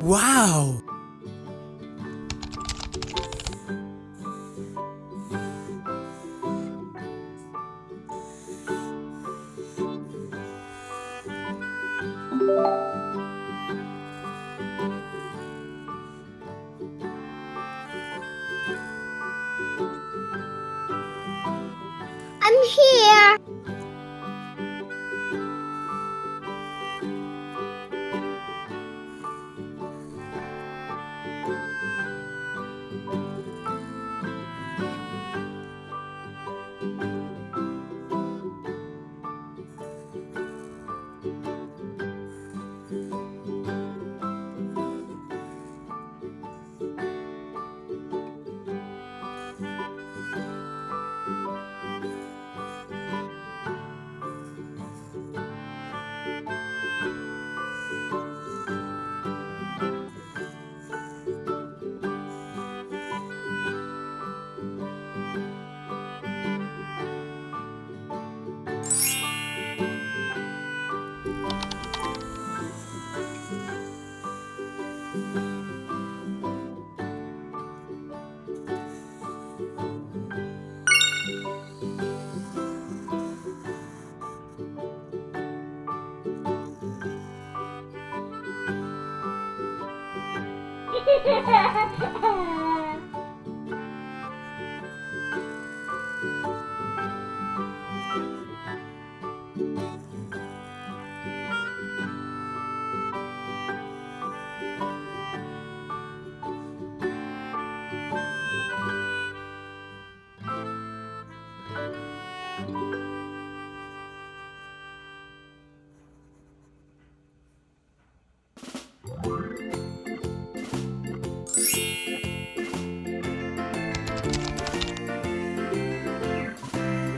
Wow! I'm here.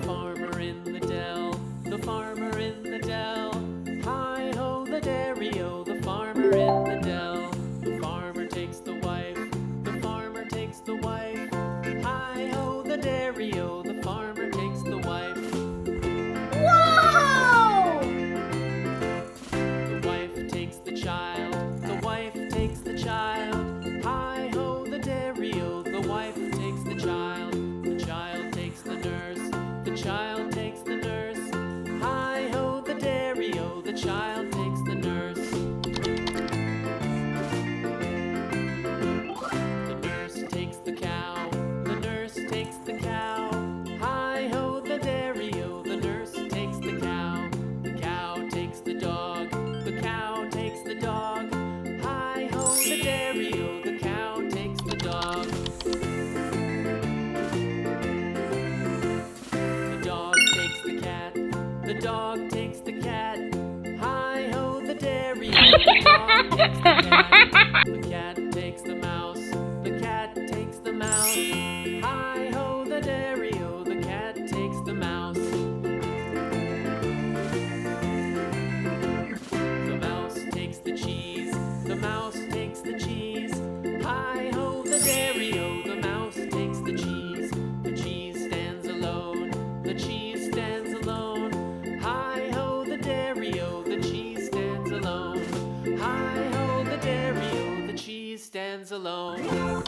Farmer in the dell, the farmer in the dell. Hi-ho the dairy-o, the farmer in the dell. The farmer takes the wife, the farmer takes the wife. Hi-ho the dairy-o, the farmer takes the wife. Whoa! The wife takes the child, the wife takes the child. Hi-ho the dairy-o, the wife takes the child. The child takes the nurse, the child takes the nurse. Hi-ho the dairy-o, the child takes the nurse. The nurse takes the cow, the nurse takes the cow. Hi-ho the dairy-o, the nurse takes the cow. The cow takes the dog, the cow takes the dog. Hi-ho the dairy-o, the cow takes the dog. The dog takes the cat, the dog takes the cat. Hi-ho the dairy-o, the dog takes the cat. The cat takes the mouse, the cat takes the mouse. Hi-ho the dairy-o, the cat takes the mouse. The mouse takes the cheese, the mouse takes the cheese. Hi-ho the dairy-o, the mouse takes the cheese. The cheese stands alone, the cheese stands alone. Hi-ho the dairy-o, the cheese stands alone. Hi-ho the dairy-o, the cheese stands alone.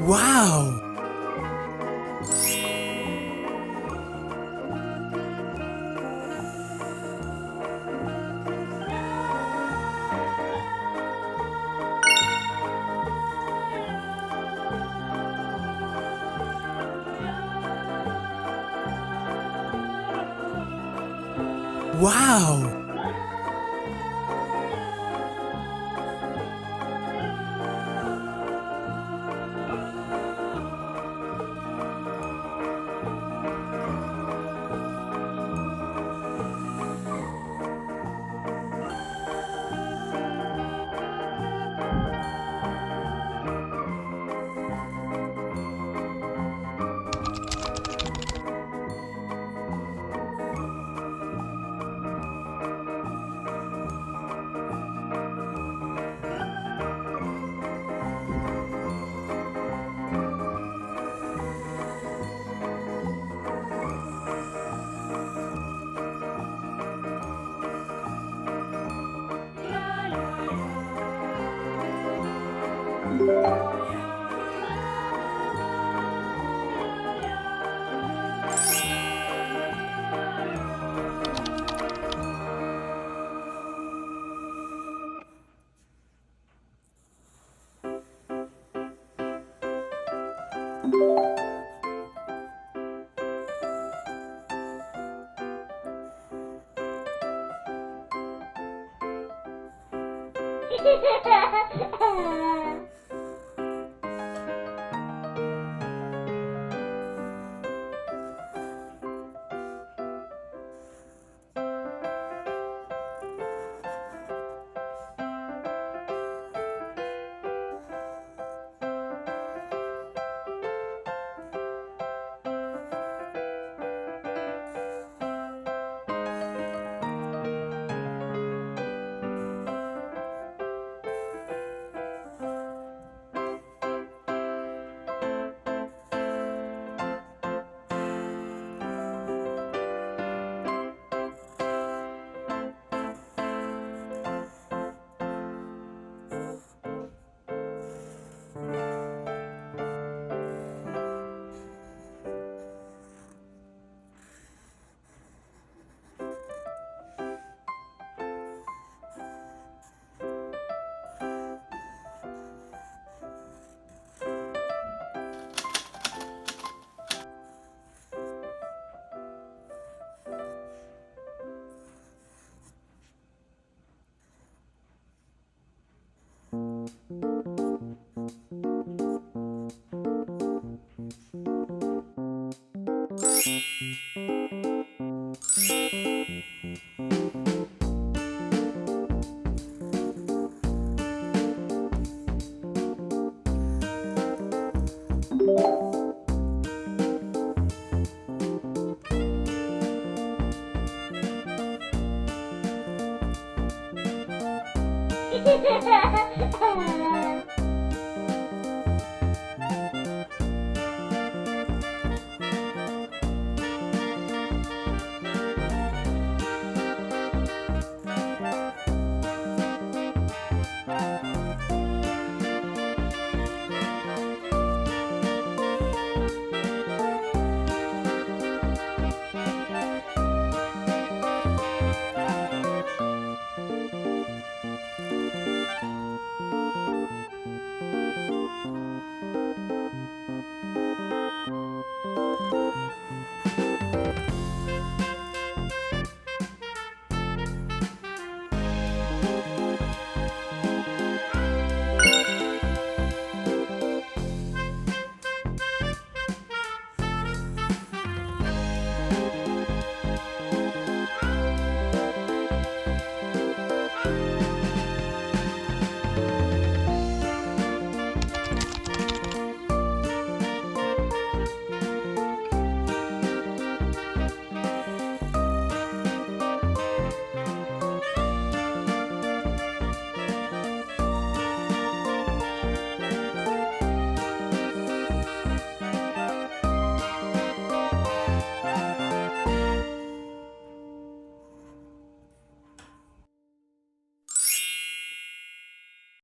Wow! Wow!